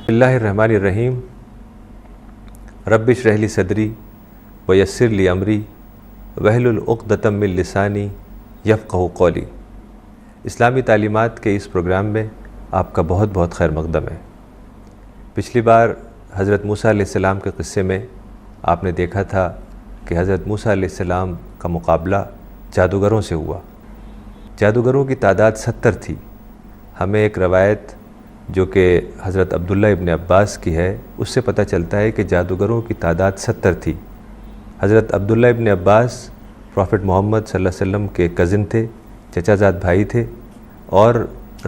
اللہ الرحمن الرحیم رب اشرح لی صدری ویسر لی امری واحلل عقدۃ من لسانی یفقہوا قولی۔ اسلامی تعلیمات کے اس پروگرام میں آپ کا بہت بہت خیر مقدم ہے۔ پچھلی بار حضرت موسیٰ علیہ السلام کے قصے میں آپ نے دیکھا تھا کہ حضرت موسیٰ علیہ السلام کا مقابلہ جادوگروں سے ہوا۔ جادوگروں کی تعداد 70 تھی۔ ہمیں ایک روایت جو کہ حضرت عبداللہ ابن عباس کی ہے اس سے پتہ چلتا ہے کہ جادوگروں کی تعداد 70 تھی۔ حضرت عبداللہ ابن عباس پروفٹ محمد صلی اللہ علیہ وسلم کے کزن تھے، چچا زاد بھائی تھے، اور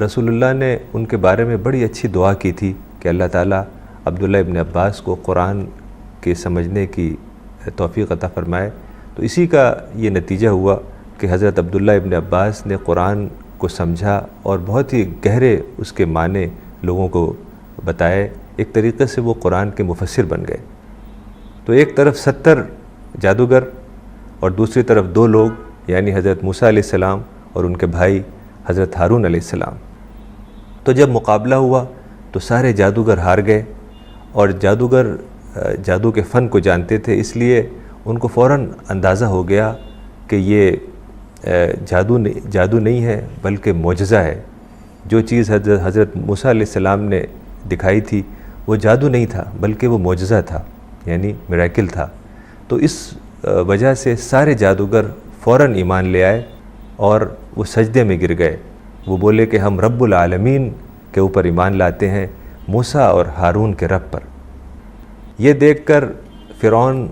رسول اللہ نے ان کے بارے میں بڑی اچھی دعا کی تھی کہ اللہ تعالیٰ عبداللہ ابن عباس کو قرآن کے سمجھنے کی توفیق عطا فرمائے۔ تو اسی کا یہ نتیجہ ہوا کہ حضرت عبداللہ ابن عباس نے قرآن کو سمجھا اور بہت ہی گہرے اس کے معنی لوگوں کو بتائے۔ ایک طریقے سے وہ قرآن کے مفسر بن گئے۔ تو ایک طرف 70 جادوگر اور دوسری طرف 2 لوگ یعنی حضرت موسیٰ علیہ السلام اور ان کے بھائی حضرت ہارون علیہ السلام۔ تو جب مقابلہ ہوا تو سارے جادوگر ہار گئے، اور جادوگر جادو کے فن کو جانتے تھے، اس لیے ان کو فوراً اندازہ ہو گیا کہ یہ جادو نہیں ہے بلکہ معجزہ ہے۔ جو چیز حضرت موسیٰ علیہ السلام نے دکھائی تھی وہ جادو نہیں تھا بلکہ وہ معجزہ تھا، یعنی میریکل تھا۔ تو اس وجہ سے سارے جادوگر فوراً ایمان لے آئے اور وہ سجدے میں گر گئے۔ وہ بولے کہ ہم رب العالمین کے اوپر ایمان لاتے ہیں، موسیٰ اور ہارون کے رب پر۔ یہ دیکھ کر فرعون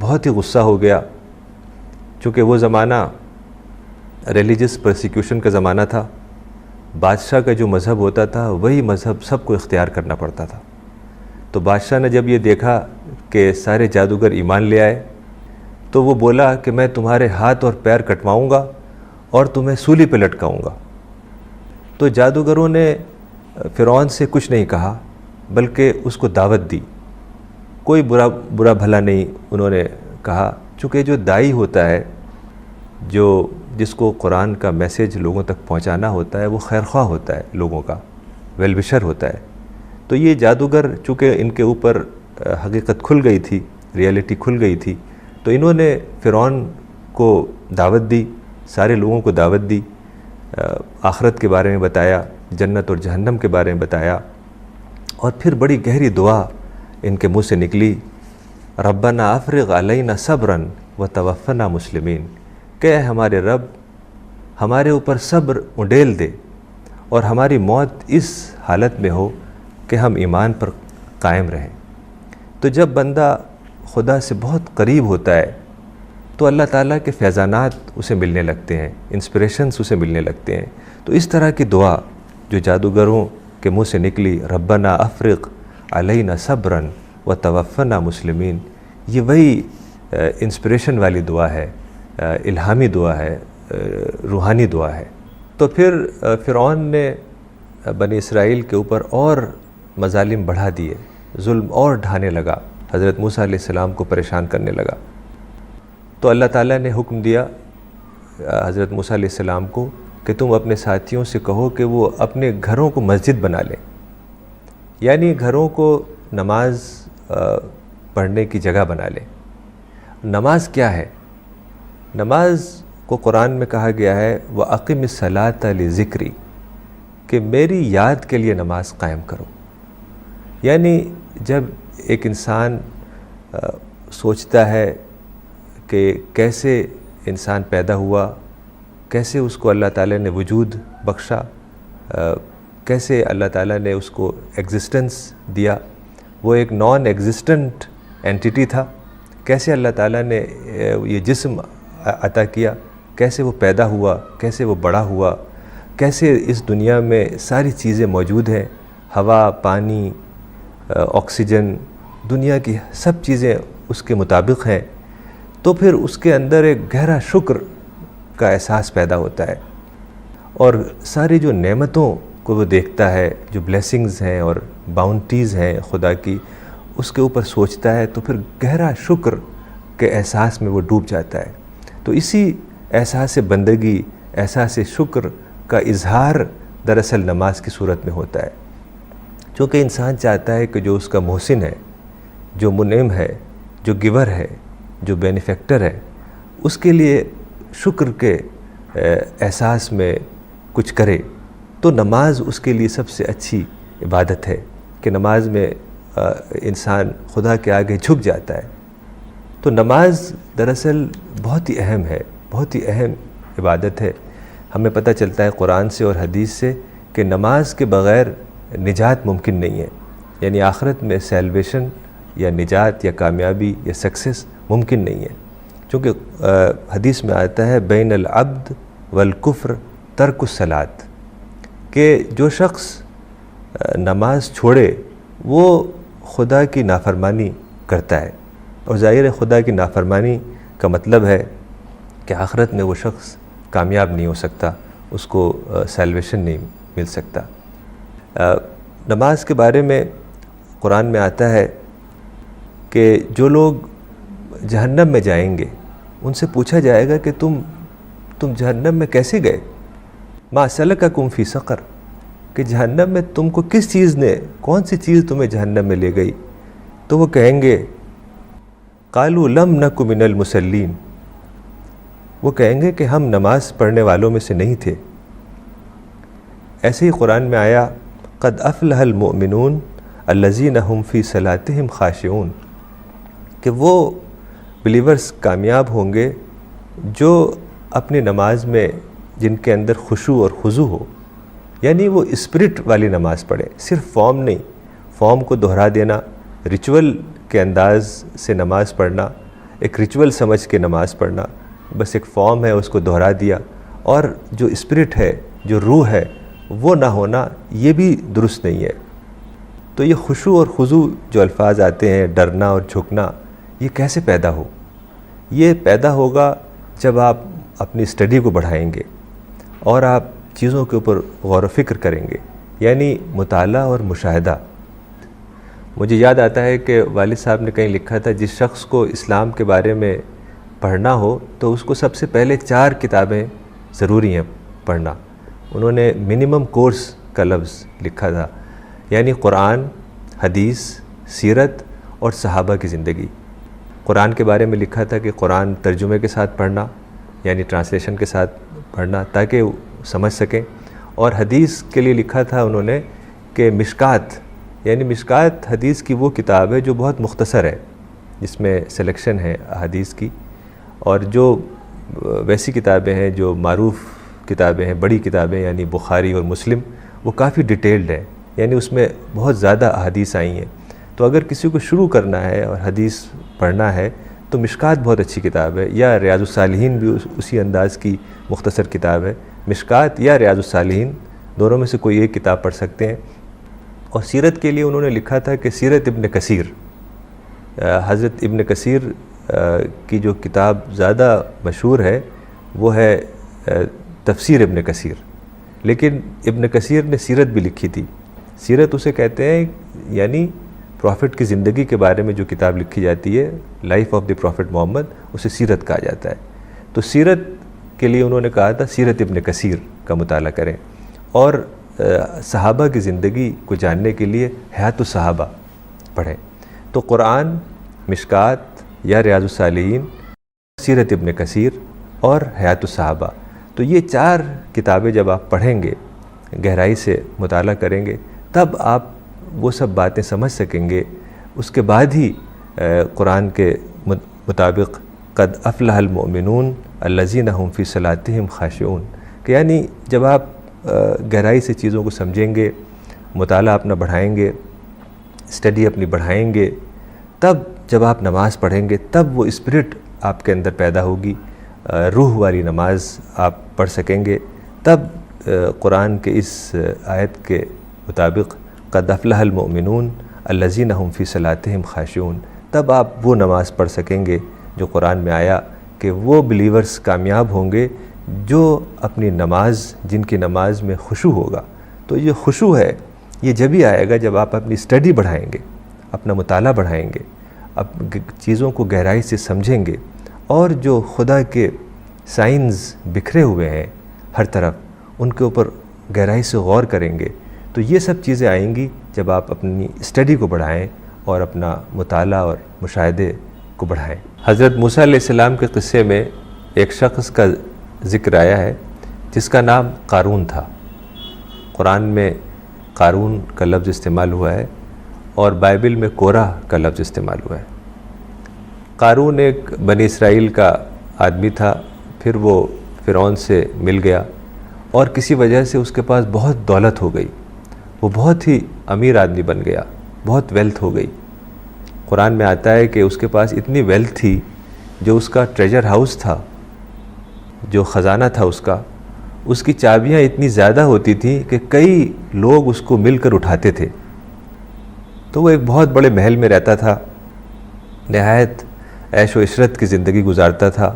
بہت ہی غصہ ہو گیا، چونکہ وہ زمانہ ریلیجس پرسیکیوشن کا زمانہ تھا۔ بادشاہ کا جو مذہب ہوتا تھا وہی مذہب سب کو اختیار کرنا پڑتا تھا۔ تو بادشاہ نے جب یہ دیکھا کہ سارے جادوگر ایمان لے آئے تو وہ بولا کہ میں تمہارے ہاتھ اور پیر کٹواؤں گا اور تمہیں سولی پہ لٹکاؤں گا۔ تو جادوگروں نے فرعون سے کچھ نہیں کہا بلکہ اس کو دعوت دی۔ کوئی برا بھلا نہیں انہوں نے کہا، چونکہ جو داعی ہوتا ہے، جس کو قرآن کا میسیج لوگوں تک پہنچانا ہوتا ہے، وہ خیرخواہ ہوتا ہے، لوگوں کا ویل وشر ہوتا ہے۔ تو یہ جادوگر چونکہ ان کے اوپر حقیقت کھل گئی تھی، ریئلٹی کھل گئی تھی، تو انہوں نے فرعون کو دعوت دی، سارے لوگوں کو دعوت دی، آخرت کے بارے میں بتایا، جنت اور جہنم کے بارے میں بتایا، اور پھر بڑی گہری دعا ان کے منہ سے نکلی، ربنا افرغ علینا صبرا وتوفنا مسلمین، کہ اے ہمارے رب ہمارے اوپر صبر انڈیل دے اور ہماری موت اس حالت میں ہو کہ ہم ایمان پر قائم رہیں۔ تو جب بندہ خدا سے بہت قریب ہوتا ہے تو اللہ تعالیٰ کے فیضانات اسے ملنے لگتے ہیں، انسپریشنز اسے ملنے لگتے ہیں۔ تو اس طرح کی دعا جو جادوگروں کے منہ سے نکلی، ربنا افرغ علینا صبرا وتوفنا مسلمین، یہ وہی انسپریشن والی دعا ہے، الہامی دعا ہے، روحانی دعا ہے۔ تو پھر فرعون نے بنی اسرائیل کے اوپر اور مظالم بڑھا دیے، ظلم اور ڈھانے لگا، حضرت موسیٰ علیہ السلام کو پریشان کرنے لگا۔ تو اللہ تعالیٰ نے حکم دیا حضرت موسیٰ علیہ السلام کو کہ تم اپنے ساتھیوں سے کہو کہ وہ اپنے گھروں کو مسجد بنا لیں، یعنی گھروں کو نماز پڑھنے کی جگہ بنا لیں۔ نماز کیا ہے؟ نماز کو قرآن میں کہا گیا ہے وَأَقِمِ الصَّلَاةَ لِذِكْرِي، کہ میری یاد کے لیے نماز قائم کرو۔ یعنی جب ایک انسان سوچتا ہے کہ کیسے انسان پیدا ہوا، کیسے اس کو اللہ تعالیٰ نے وجود بخشا، کیسے اللہ تعالیٰ نے اس کو ایگزسٹنس دیا، وہ ایک نان ایگزسٹنٹ اینٹیٹی تھا، کیسے اللہ تعالیٰ نے یہ جسم عطا کیا، کیسے وہ پیدا ہوا، کیسے وہ بڑا ہوا، کیسے اس دنیا میں ساری چیزیں موجود ہیں، ہوا، پانی، آکسیجن، دنیا کی سب چیزیں اس کے مطابق ہیں۔ تو پھر اس کے اندر ایک گہرا شکر کا احساس پیدا ہوتا ہے، اور ساری جو نعمتوں کو وہ دیکھتا ہے، جو بلیسنگز ہیں اور باؤنٹیز ہیں خدا کی، اس کے اوپر سوچتا ہے، تو پھر گہرا شکر کے احساس میں وہ ڈوب جاتا ہے۔ تو اسی احساس بندگی، احساس شکر کا اظہار دراصل نماز کی صورت میں ہوتا ہے۔ چونکہ انسان چاہتا ہے کہ جو اس کا محسن ہے، جو منعم ہے، جو گیور ہے، جو بینیفیکٹر ہے، اس کے لیے شکر کے احساس میں کچھ کرے، تو نماز اس کے لیے سب سے اچھی عبادت ہے کہ نماز میں انسان خدا کے آگے جھک جاتا ہے۔ تو نماز دراصل بہت ہی اہم ہے، بہت ہی اہم عبادت ہے۔ ہمیں پتہ چلتا ہے قرآن سے اور حدیث سے کہ نماز کے بغیر نجات ممکن نہیں ہے، یعنی آخرت میں سیلویشن یا نجات یا کامیابی یا سکسیس ممکن نہیں ہے، چونکہ حدیث میں آتا ہے بین العبد والکفر ترک الصلاۃ، کہ جو شخص نماز چھوڑے وہ خدا کی نافرمانی کرتا ہے، اور ظاہر ہے خدا کی نافرمانی کا مطلب ہے کہ آخرت میں وہ شخص کامیاب نہیں ہو سکتا، اس کو سیلویشن نہیں مل سکتا۔ نماز کے بارے میں قرآن میں آتا ہے کہ جو لوگ جہنم میں جائیں گے ان سے پوچھا جائے گا کہ تم جہنم میں کیسے گئے؟ ما سلککم فی سقر، کہ جہنم میں تم کو کس چیز نے، کون سی چیز تمہیں جہنم میں لے گئی؟ تو وہ کہیں گے قالوا لم نک من المصلین، وہ کہیں گے کہ ہم نماز پڑھنے والوں میں سے نہیں تھے۔ ایسے ہی قرآن میں آیا قد افلح المؤمنون الذین هم فی صلاتهم خاشعون، کہ وہ بلیورز کامیاب ہوں گے جو اپنی نماز میں جن کے اندر خشوع اور خضوع ہو، یعنی وہ اسپرٹ والی نماز پڑھیں، صرف فارم نہیں، فارم کو دہرا دینا، ریچول کے انداز سے نماز پڑھنا، ایک ریچول سمجھ کے نماز پڑھنا، بس ایک فارم ہے اس کو دہرا دیا، اور جو اسپرٹ ہے، جو روح ہے، وہ نہ ہونا، یہ بھی درست نہیں ہے۔ تو یہ خشوع اور خضوع جو الفاظ آتے ہیں، ڈرنا اور جھکنا، یہ کیسے پیدا ہو؟ یہ پیدا ہوگا جب آپ اپنی اسٹڈی کو بڑھائیں گے اور آپ چیزوں کے اوپر غور و فکر کریں گے، یعنی مطالعہ اور مشاہدہ۔ مجھے یاد آتا ہے کہ والد صاحب نے کہیں لکھا تھا جس شخص کو اسلام کے بارے میں پڑھنا ہو تو اس کو سب سے پہلے 4 کتابیں ضروری ہیں پڑھنا۔ انہوں نے منیمم کورس کا لفظ لکھا تھا، یعنی قرآن، حدیث، سیرت اور صحابہ کی زندگی۔ قرآن کے بارے میں لکھا تھا کہ قرآن ترجمے کے ساتھ پڑھنا، یعنی ٹرانسلیشن کے ساتھ پڑھنا تاکہ سمجھ سکیں، اور حدیث کے لیے لکھا تھا انہوں نے کہ مشکات، یعنی مشکات حدیث کی وہ کتاب ہے جو بہت مختصر ہے، جس میں سلیکشن ہے حدیث کی، اور جو ویسی کتابیں ہیں جو معروف کتابیں ہیں، بڑی کتابیں یعنی بخاری اور مسلم، وہ کافی ڈیٹیلڈ ہیں، یعنی اس میں بہت زیادہ احادیث آئی ہیں۔ تو اگر کسی کو شروع کرنا ہے اور حدیث پڑھنا ہے تو مشکات بہت اچھی کتاب ہے، یا ریاض الصالحین بھی اسی انداز کی مختصر کتاب ہے۔ مشکات یا ریاض الصالحین دونوں میں سے کوئی ایک کتاب پڑھ سکتے ہیں۔ اور سیرت کے لیے انہوں نے لکھا تھا کہ سیرت ابن کثیر، حضرت ابن کثیر کی جو کتاب زیادہ مشہور ہے وہ ہے تفسیر ابن کثیر، لیکن ابن کثیر نے سیرت بھی لکھی تھی۔ سیرت اسے کہتے ہیں، یعنی پروفٹ کی زندگی کے بارے میں جو کتاب لکھی جاتی ہے، لائف آف دی پروفٹ محمد، اسے سیرت کہا جاتا ہے۔ تو سیرت کے لیے انہوں نے کہا تھا سیرت ابن کثیر کا مطالعہ کریں، اور صحابہ کی زندگی کو جاننے کے لیے حیات الصحابہ پڑھیں۔ تو قرآن، مشکات یا ریاض الصالحین، سیرت ابن کثیر اور حیات الصحابہ، تو یہ 4 کتابیں جب آپ پڑھیں گے، گہرائی سے مطالعہ کریں گے، تب آپ وہ سب باتیں سمجھ سکیں گے۔ اس کے بعد ہی قرآن کے مطابق قد افلح المؤمنون الذین هم فی صلاتهم خاشعون، کہ یعنی جب آپ گہرائی سے چیزوں کو سمجھیں گے، مطالعہ اپنا بڑھائیں گے، اسٹڈی اپنی بڑھائیں گے، تب جب آپ نماز پڑھیں گے تب وہ اسپرٹ آپ کے اندر پیدا ہوگی، روح والی نماز آپ پڑھ سکیں گے۔ تب قرآن کے اس آیت کے مطابق قد افلح المؤمنون الذین هم فی صلاتهم خاشعون، تب آپ وہ نماز پڑھ سکیں گے جو قرآن میں آیا کہ وہ بلیورز کامیاب ہوں گے جو اپنی نماز، جن کی نماز میں خشوع ہوگا۔ تو یہ خشوع ہے، یہ جبھی آئے گا جب آپ اپنی اسٹڈی بڑھائیں گے، اپنا مطالعہ بڑھائیں گے، چیزوں کو گہرائی سے سمجھیں گے، اور جو خدا کے سائنز بکھرے ہوئے ہیں ہر طرف، ان کے اوپر گہرائی سے غور کریں گے، تو یہ سب چیزیں آئیں گی جب آپ اپنی اسٹڈی کو بڑھائیں اور اپنا مطالعہ اور مشاہدے کو بڑھائیں۔ حضرت موسیٰ علیہ السلام کے قصے میں ایک شخص کا ذکر آیا ہے جس کا نام قارون تھا۔ قرآن میں قارون کا لفظ استعمال ہوا ہے اور بائبل میں کورہ کا لفظ استعمال ہوا ہے۔ قارون ایک بنی اسرائیل کا آدمی تھا، پھر وہ فرعون سے مل گیا اور کسی وجہ سے اس کے پاس بہت دولت ہو گئی، وہ بہت ہی امیر آدمی بن گیا، بہت ویلتھ ہو گئی۔ قرآن میں آتا ہے کہ اس کے پاس اتنی ویلتھ تھی، جو اس کا ٹریجر ہاؤس تھا، جو خزانہ تھا اس کی چابیاں اتنی زیادہ ہوتی تھیں کہ کئی لوگ اس کو مل کر اٹھاتے تھے۔ تو وہ ایک بہت بڑے محل میں رہتا تھا، نہایت عیش و عشرت کی زندگی گزارتا تھا،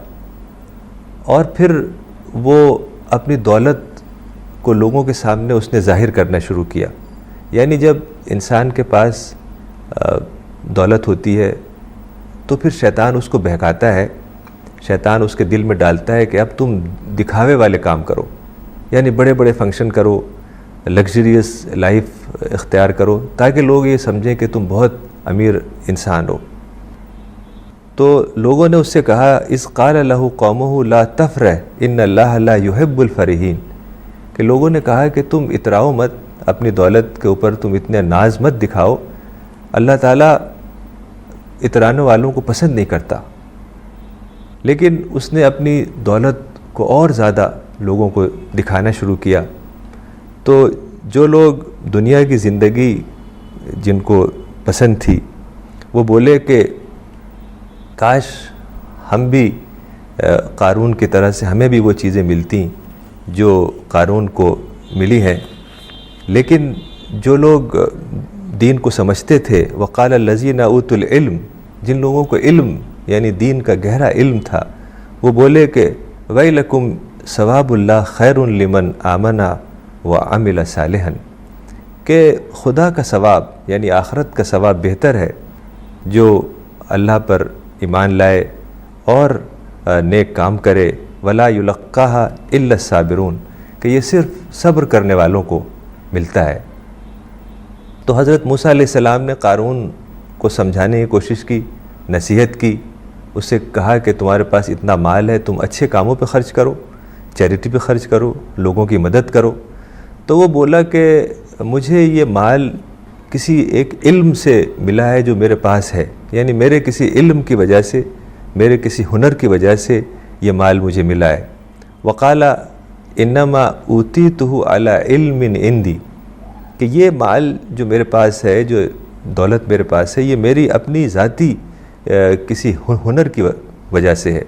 اور پھر وہ اپنی دولت کو لوگوں کے سامنے اس نے ظاہر کرنا شروع کیا۔ یعنی جب انسان کے پاس دولت ہوتی ہے تو پھر شیطان اس کو بہکاتا ہے، شیطان اس کے دل میں ڈالتا ہے کہ اب تم دکھاوے والے کام کرو، یعنی بڑے بڑے فنکشن کرو، لگژریس لائف اختیار کرو، تاکہ لوگ یہ سمجھیں کہ تم بہت امیر انسان ہو۔ تو لوگوں نے اس سے کہا، اذ قال له قومه لا تفرح ان اللہ لا يحب الفرحین، کہ لوگوں نے کہا کہ تم اتراؤ مت، اپنی دولت کے اوپر تم اتنے ناز مت دکھاؤ، اللہ تعالیٰ اترانے والوں کو پسند نہیں کرتا۔ لیکن اس نے اپنی دولت کو اور زیادہ لوگوں کو دکھانا شروع کیا۔ تو جو لوگ دنیا کی زندگی جن کو پسند تھی، وہ بولے کہ کاش ہم بھی قارون کی طرح سے ہمیں بھی وہ چیزیں ملتی جو قارون کو ملی ہیں۔ لیکن جو لوگ دین کو سمجھتے تھے، وقال الذین اوتوا العلم، جن لوگوں کو علم یعنی دین کا گہرا علم تھا، وہ بولے کہ ویلکم ثواب اللہ خیر لمن آمن وعمل صالحا، کہ خدا کا ثواب یعنی آخرت کا ثواب بہتر ہے جو اللہ پر ایمان لائے اور نیک کام کرے، ولا یلقاہا الا الصابرون، کہ یہ صرف صبر کرنے والوں کو ملتا ہے۔ تو حضرت موسیٰ علیہ السلام نے قارون کو سمجھانے کی کوشش کی، نصیحت کی، اس سے کہا کہ تمہارے پاس اتنا مال ہے، تم اچھے کاموں پہ خرچ کرو، چیریٹی پہ خرچ کرو، لوگوں کی مدد کرو۔ تو وہ بولا کہ مجھے یہ مال کسی ایک علم سے ملا ہے جو میرے پاس ہے، یعنی میرے کسی علم کی وجہ سے، میرے کسی ہنر کی وجہ سے یہ مال مجھے ملا ہے۔ وقال انما اوتیتہ علی علم عندی، کہ یہ مال جو میرے پاس ہے، جو دولت میرے پاس ہے، یہ میری اپنی ذاتی کسی ہنر کی وجہ سے ہے۔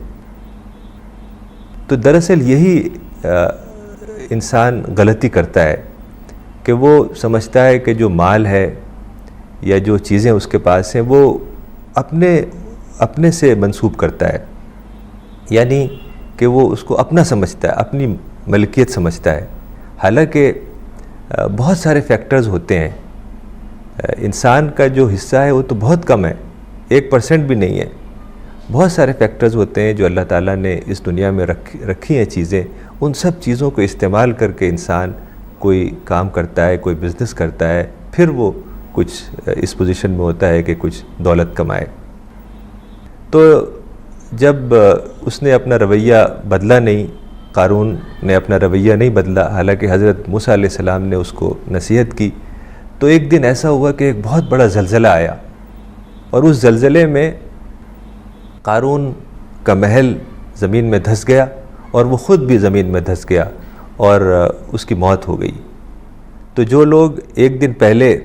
تو دراصل یہی انسان غلطی کرتا ہے کہ وہ سمجھتا ہے کہ جو مال ہے یا جو چیزیں اس کے پاس ہیں وہ اپنے سے منسوب کرتا ہے، یعنی کہ وہ اس کو اپنا سمجھتا ہے، اپنی ملکیت سمجھتا ہے، حالانکہ بہت سارے فیکٹرز ہوتے ہیں۔ انسان کا جو حصہ ہے وہ تو بہت کم ہے، 1% بھی نہیں ہے۔ بہت سارے فیکٹرز ہوتے ہیں جو اللہ تعالیٰ نے اس دنیا میں رکھی ہیں چیزیں، ان سب چیزوں کو استعمال کر کے انسان کوئی کام کرتا ہے، کوئی بزنس کرتا ہے، پھر وہ کچھ اس پوزیشن میں ہوتا ہے کہ کچھ دولت کمائے۔ تو جب اس نے اپنا رویہ بدلا نہیں، قارون نے اپنا رویہ نہیں بدلا، حالانکہ حضرت موسیٰ علیہ السلام نے اس کو نصیحت کی، تو ایک دن ایسا ہوا کہ ایک بہت بڑا زلزلہ آیا، اور اس زلزلے میں قارون کا محل زمین میں دھس گیا اور وہ خود بھی زمین میں دھس گیا اور اس کی موت ہو گئی۔ تو جو لوگ ایک دن پہلے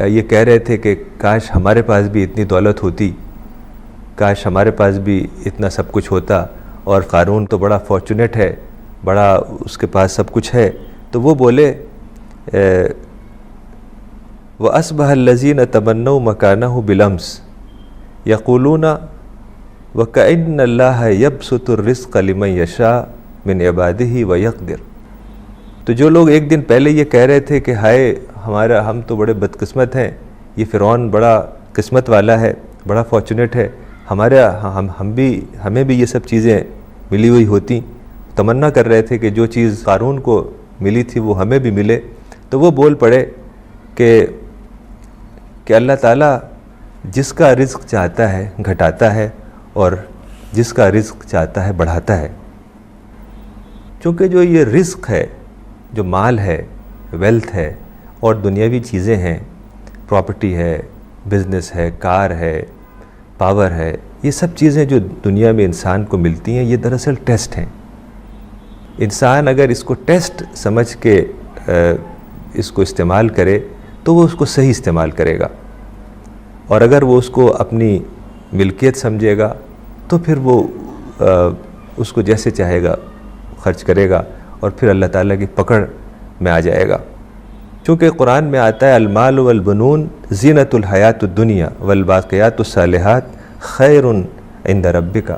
یہ کہہ رہے تھے کہ کاش ہمارے پاس بھی اتنی دولت ہوتی، کاش ہمارے پاس بھی اتنا سب کچھ ہوتا، اور قارون تو بڑا فارچونیٹ ہے، بڑا اس کے پاس سب کچھ ہے، تو وہ بولے وَأَصْبَحَ الَّذِينَ تَمَنَّوْا مَكَانَهُ بِالْأَمْسِ يَقُولُونَ وَكَأَنَّ اللَّهَ يَبْسُطُ الرِّزْقَ لِمَن يَشَاءُ مِنْ عِبَادِهِ وَيَقْدِرُ۔ تو جو لوگ ایک دن پہلے یہ کہہ رہے تھے کہ ہائے ہم تو بڑے بدقسمت ہیں، یہ فرعون بڑا قسمت والا ہے، بڑا فارچونیٹ ہے، ہمیں بھی یہ سب چیزیں ملی ہوئی ہوتی، تمنا کر رہے تھے کہ جو چیز قارون کو ملی تھی وہ ہمیں بھی ملے، تو وہ بول پڑے کہ کہ اللہ تعالیٰ جس کا رزق چاہتا ہے گھٹاتا ہے اور جس کا رزق چاہتا ہے بڑھاتا ہے. چونکہ جو یہ رزق ہے، جو مال ہے، ویلتھ ہے اور دنیاوی چیزیں ہیں، پراپرٹی ہے، بزنس ہے، کار ہے، پاور ہے، یہ سب چیزیں جو دنیا میں انسان کو ملتی ہیں، یہ دراصل ٹیسٹ ہیں. انسان اگر اس کو ٹیسٹ سمجھ کے اس کو استعمال کرے تو وہ اس کو صحیح استعمال کرے گا، اور اگر وہ اس کو اپنی ملکیت سمجھے گا تو پھر وہ اس کو جیسے چاہے گا خرچ کرے گا اور پھر اللہ تعالیٰ کی پکڑ میں آ جائے گا. چونکہ قرآن میں آتا ہے المال والبنون زینت الحیات الدنیا والباقیات الصالحات خیر عند ربک،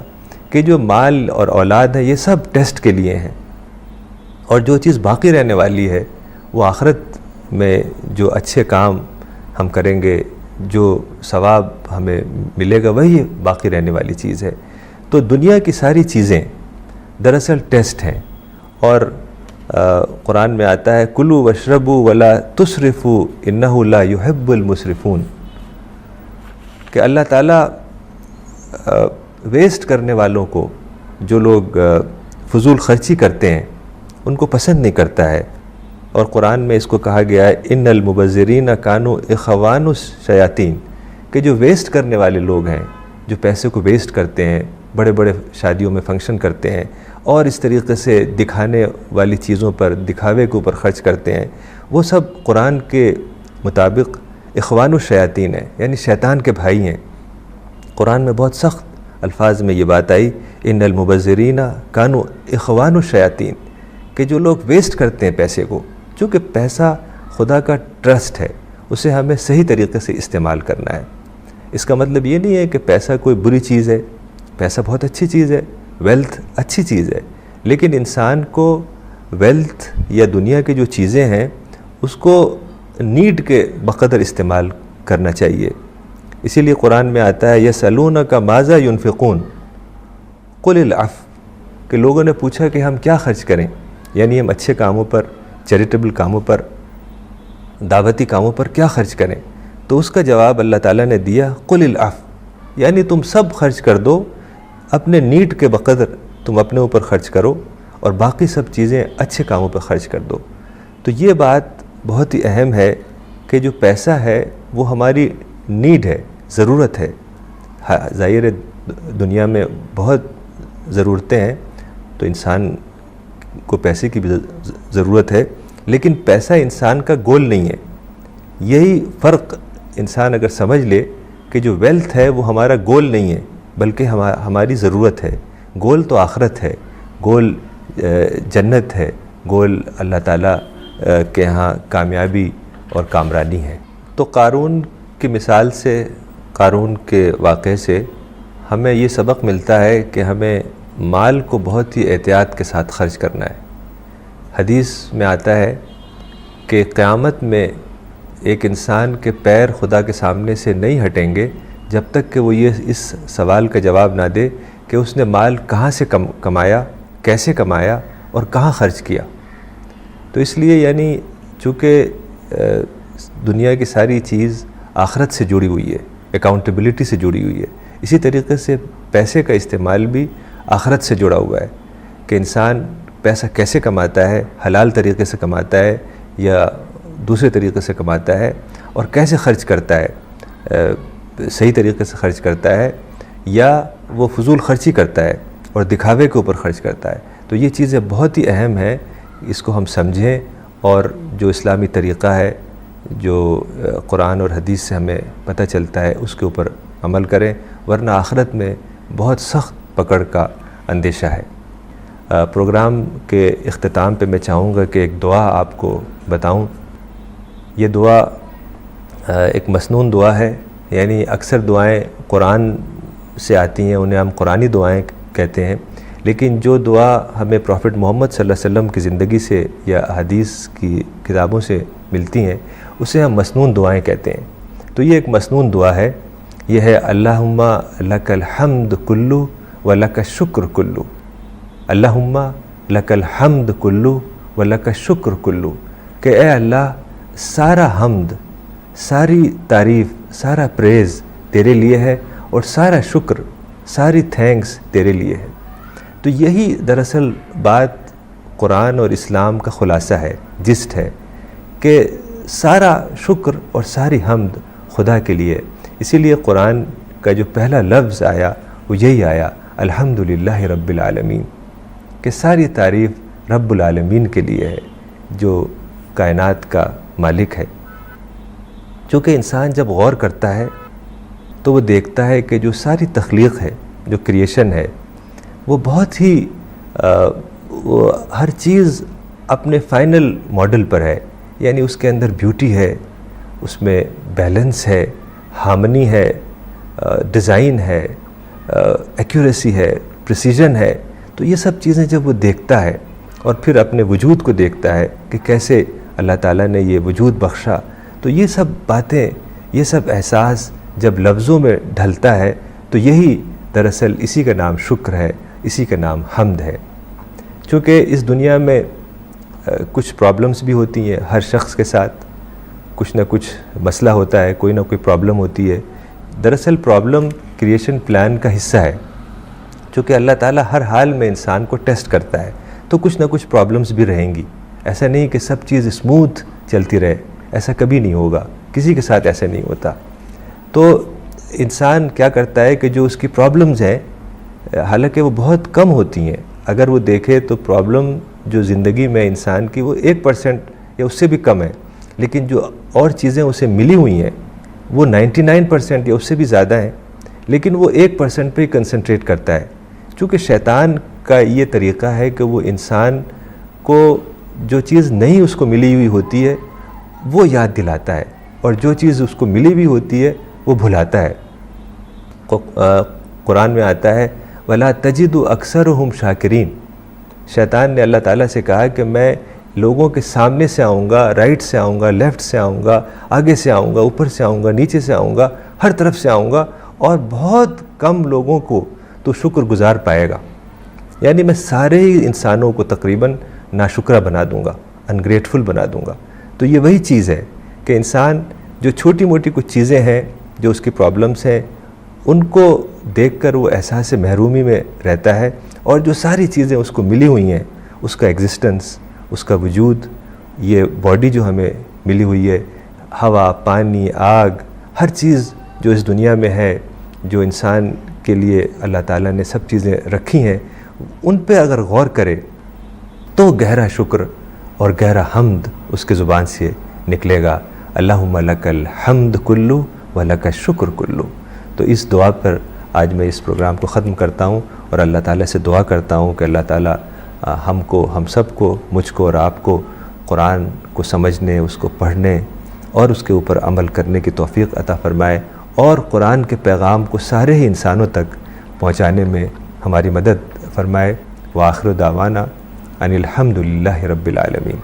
کہ جو مال اور اولاد ہے یہ سب ٹیسٹ کے لیے ہیں، اور جو چیز باقی رہنے والی ہے وہ آخرت میں جو اچھے کام ہم کریں گے، جو ثواب ہمیں ملے گا، وہی باقی رہنے والی چیز ہے. تو دنیا کی ساری چیزیں دراصل ٹیسٹ ہیں. اور قرآن میں آتا ہے کلوا واشربوا ولا تسرفوا انہ لا یحب المسرفون، کہ اللہ تعالیٰ ویسٹ کرنے والوں کو، جو لوگ فضول خرچی کرتے ہیں، ان کو پسند نہیں کرتا ہے. اور قرآن میں اس کو کہا گیا ہے ان المبذرین کانوا اخوان الشیاطین، کہ جو ویسٹ کرنے والے لوگ ہیں، جو پیسے کو ویسٹ کرتے ہیں، بڑے بڑے شادیوں میں فنکشن کرتے ہیں اور اس طریقے سے دکھانے والی چیزوں پر، دکھاوے کے اوپر خرچ کرتے ہیں، وہ سب قرآن کے مطابق اخوان الشیاطین ہیں، یعنی شیطان کے بھائی ہیں. قرآن میں بہت سخت الفاظ میں یہ بات آئی ان المبذرین کانوا اخوان الشیاطین، کہ جو لوگ ویسٹ کرتے ہیں پیسے کو، چونکہ پیسہ خدا کا ٹرسٹ ہے، اسے ہمیں صحیح طریقے سے استعمال کرنا ہے. اس کا مطلب یہ نہیں ہے کہ پیسہ کوئی بری چیز ہے، پیسہ بہت اچھی چیز ہے، ویلتھ اچھی چیز ہے، لیکن انسان کو ویلتھ یا دنیا کی جو چیزیں ہیں اس کو نیڈ کے بقدر استعمال کرنا چاہیے. اسی لیے قرآن میں آتا ہے یسألونک ماذا ينفقون قل العفو، کہ لوگوں نے پوچھا کہ ہم کیا خرچ کریں، یعنی ہم اچھے کاموں پر، چیریٹیبل کاموں پر، دعوتی کاموں پر کیا خرچ کریں. تو اس کا جواب اللہ تعالیٰ نے دیا قل العفو، یعنی تم سب خرچ کر دو، اپنے نیڈ کے بقدر تم اپنے اوپر خرچ کرو اور باقی سب چیزیں اچھے کاموں پر خرچ کر دو. تو یہ بات بہت ہی اہم ہے کہ جو پیسہ ہے وہ ہماری نیڈ ہے، ضرورت ہے. ظاہر دنیا میں بہت ضرورتیں ہیں تو انسان کو پیسے کی بھی ضرورت ہے، لیکن پیسہ انسان کا گول نہیں ہے. یہی فرق انسان اگر سمجھ لے کہ جو ویلتھ ہے وہ ہمارا گول نہیں ہے بلکہ ہماری ضرورت ہے. گول تو آخرت ہے، گول جنت ہے، گول اللہ تعالیٰ کے یہاں کامیابی اور کامرانی ہے. تو قارون کی مثال سے، قارون کے واقعے سے ہمیں یہ سبق ملتا ہے کہ ہمیں مال کو بہت ہی احتیاط کے ساتھ خرچ کرنا ہے. حدیث میں آتا ہے کہ قیامت میں ایک انسان کے پیر خدا کے سامنے سے نہیں ہٹیں گے جب تک کہ وہ اس سوال کا جواب نہ دے کہ اس نے مال کہاں سے کمایا، کیسے کمایا اور کہاں خرچ کیا. تو اس لیے یعنی چونکہ دنیا کی ساری چیز آخرت سے جڑی ہوئی ہے، اکاؤنٹیبلٹی سے جڑی ہوئی ہے، اسی طریقے سے پیسے کا استعمال بھی آخرت سے جڑا ہوا ہے کہ انسان پیسہ کیسے کماتا ہے، حلال طریقے سے کماتا ہے یا دوسرے طریقے سے کماتا ہے، اور کیسے خرچ کرتا ہے، صحیح طریقے سے خرچ کرتا ہے یا وہ فضول خرچی کرتا ہے اور دکھاوے کے اوپر خرچ کرتا ہے. تو یہ چیزیں بہت ہی اہم ہیں، اس کو ہم سمجھیں اور جو اسلامی طریقہ ہے، جو قرآن اور حدیث سے ہمیں پتہ چلتا ہے، اس کے اوپر عمل کریں، ورنہ آخرت میں بہت سخت پکڑ کا اندیشہ ہے. پروگرام کے اختتام پہ میں چاہوں گا کہ ایک دعا آپ کو بتاؤں. یہ دعا ایک مسنون دعا ہے، یعنی اکثر دعائیں قرآن سے آتی ہیں، انہیں ہم قرآنی دعائیں کہتے ہیں، لیکن جو دعا ہمیں پروفٹ محمد صلی اللہ علیہ وسلم کی زندگی سے یا حدیث کی کتابوں سے ملتی ہیں اسے ہم مسنون دعائیں کہتے ہیں. تو یہ ایک مسنون دعا ہے. یہ ہے اللہم لک الحمد کلو و لک الشکر کلو. اللہم لک الحمد کلو و لک الشکر کلو، کہ اے اللہ سارا حمد ساری تعریف، سارا پریز تیرے لیے ہے اور سارا شکر، ساری تھینکس تیرے لیے ہے۔ تو یہی دراصل بات قرآن اور اسلام کا خلاصہ ہے، جسٹ ہے، کہ سارا شکر اور ساری حمد خدا کے لیے۔ اسی لیے قرآن کا جو پہلا لفظ آیا وہ یہی آیا، الحمدللہ رب العالمین، کہ ساری تعریف رب العالمین کے لیے ہے جو کائنات کا مالک ہے۔ چونکہ انسان جب غور کرتا ہے تو وہ دیکھتا ہے کہ جو ساری تخلیق ہے، جو کریشن ہے، وہ بہت ہی وہ ہر چیز اپنے فائنل ماڈل پر ہے، یعنی اس کے اندر بیوٹی ہے، اس میں بیلنس ہے، ہارمنی ہے، ڈیزائن ہے، ایکوریسی ہے، پریسیجن ہے۔ تو یہ سب چیزیں جب وہ دیکھتا ہے اور پھر اپنے وجود کو دیکھتا ہے کہ کیسے اللہ تعالیٰ نے یہ وجود بخشا، تو یہ سب باتیں، یہ سب احساس جب لفظوں میں ڈھلتا ہے تو یہی دراصل اسی کا نام شکر ہے، اسی کا نام حمد ہے۔ چونکہ اس دنیا میں کچھ پرابلمز بھی ہوتی ہیں، ہر شخص کے ساتھ کچھ نہ کچھ مسئلہ ہوتا ہے، کوئی نہ کوئی پرابلم ہوتی ہے۔ دراصل پرابلم کریشن پلان کا حصہ ہے، چونکہ اللہ تعالیٰ ہر حال میں انسان کو ٹیسٹ کرتا ہے، تو کچھ نہ کچھ پرابلمز بھی رہیں گی۔ ایسا نہیں کہ سب چیز اسموتھ چلتی رہے، ایسا کبھی نہیں ہوگا، کسی کے ساتھ ایسا نہیں ہوتا۔ تو انسان کیا کرتا ہے کہ جو اس کی پرابلمز ہیں، حالانکہ وہ بہت کم ہوتی ہیں، اگر وہ دیکھے تو پرابلم جو زندگی میں انسان کی وہ 1% یا اس سے بھی کم ہے، لیکن جو اور چیزیں اسے ملی ہوئی ہیں وہ 99% یا اس سے بھی زیادہ ہیں، لیکن وہ 1% پہ ہی کنسنٹریٹ کرتا ہے۔ چونکہ شیطان کا یہ طریقہ ہے کہ وہ انسان کو جو چیز نہیں اس کو ملی ہوئی ہوتی ہے وہ یاد دلاتا ہے، اور جو چیز اس کو ملی ہوئی ہوتی ہے وہ بھلاتا ہے۔ قرآن میں آتا ہے وَلَا تَجِدُ أَكْثَرُهُمْ شَاكِرِينَ۔ شیطان نے اللہ تعالیٰ سے کہا کہ میں لوگوں کے سامنے سے آؤں گا، رائٹ سے آؤں گا، لیفٹ سے آؤں گا، آگے سے آؤں گا، اوپر سے آؤں گا، نیچے سے آؤں گا، ہر طرف سے آؤں گا، اور بہت کم لوگوں کو تو شکر گزار پائے گا۔ یعنی میں سارے ہی انسانوں کو تقریباً ناشکرہ بنا دوں گا، انگریٹفل بنا دوں گا۔ تو یہ وہی چیز ہے کہ انسان جو چھوٹی موٹی کچھ چیزیں ہیں، جو اس کی پرابلمس ہیں، ان کو دیکھ کر وہ احساس محرومی میں رہتا ہے، اور جو ساری چیزیں اس کو ملی ہوئی ہیں، اس کا ایگزسٹنس، اس کا وجود، یہ باڈی جو ہمیں ملی ہوئی ہے، ہوا، پانی، آگ، ہر چیز جو اس دنیا میں ہے، جو انسان کے لیے اللہ تعالیٰ نے سب چیزیں رکھی ہیں، ان پہ اگر غور کرے تو گہرا شکر اور گہرا حمد اس کے زبان سے نکلے گا۔ اللہم لک الحمد کلو ولک الشکر کلو۔ تو اس دعا پر آج میں اس پروگرام کو ختم کرتا ہوں، اور اللہ تعالیٰ سے دعا کرتا ہوں کہ اللہ تعالیٰ ہم سب کو، مجھ کو اور آپ کو قرآن کو سمجھنے، اس کو پڑھنے اور اس کے اوپر عمل کرنے کی توفیق عطا فرمائے، اور قرآن کے پیغام کو سارے ہی انسانوں تک پہنچانے میں ہماری مدد فرمائے۔ وآخر دعوانا ان الحمد للہ رب العالمین۔